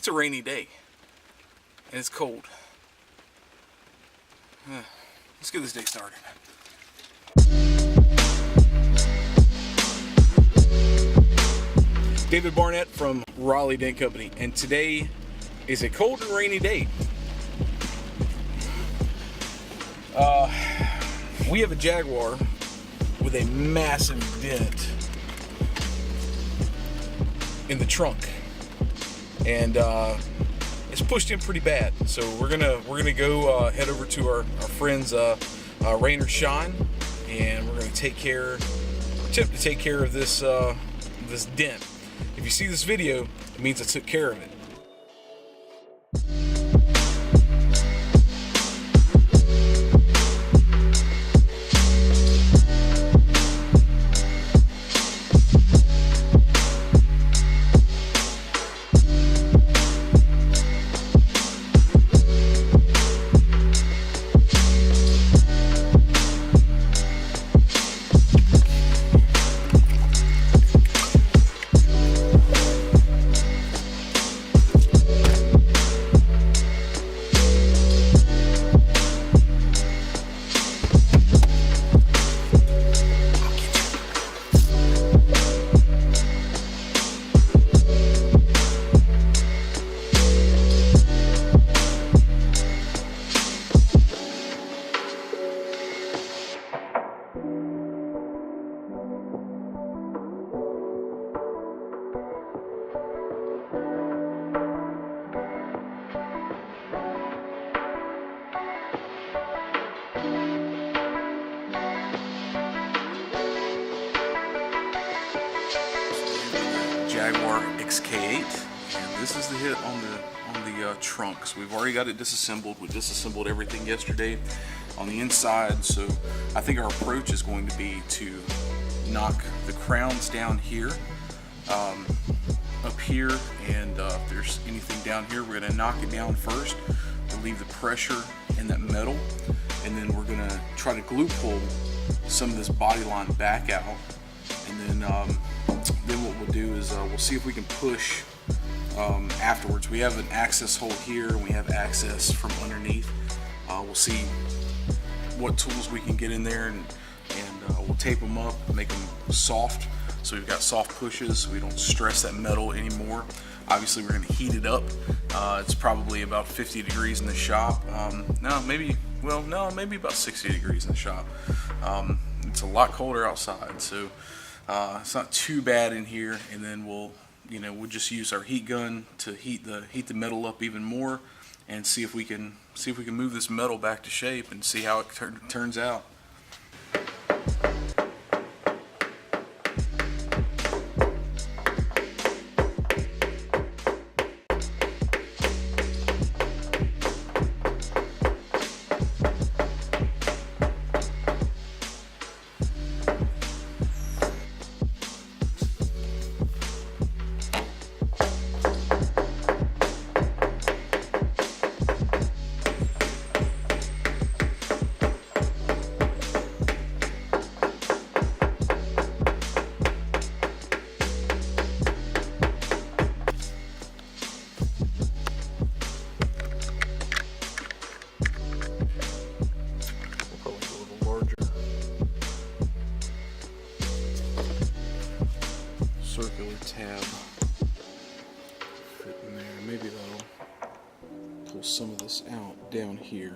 It's a rainy day, and it's cold. Let's get this day started. David Barnett from Raleigh Dent Company, and today is a cold and rainy day. We have a Jaguar with a massive dent in the trunk, and it's pushed in pretty bad. So we're gonna go head over to our friends Rain or Shine, and we're gonna attempt to take care of this this dent. If you see this video, it means I took care of it. Jaguar XK8, and this is the hit on the trunks. We've already got it disassembled. We disassembled everything yesterday on the inside, so I think our approach is going to be to knock the crowns down here, up here, and if there's anything down here, we're going to knock it down first to leave the pressure in that metal, and then we're going to try to glue pull some of this body line back out, and then what we'll do is we'll see if we can push afterwards. We have an access hole here, and we have access from underneath. We'll see what tools we can get in there, and we'll tape them up, make them soft, so we've got soft pushes so we don't stress that metal anymore. Obviously we're going to heat it up. It's probably about 50 degrees in the shop. Maybe about 60 degrees in the shop. It's a lot colder outside, so it's not too bad in here, and then we'll just use our heat gun to heat the metal up even more, and see if we can move this metal back to shape and see how it turns out. Circular tab fit in there. Maybe that'll pull some of this out down here.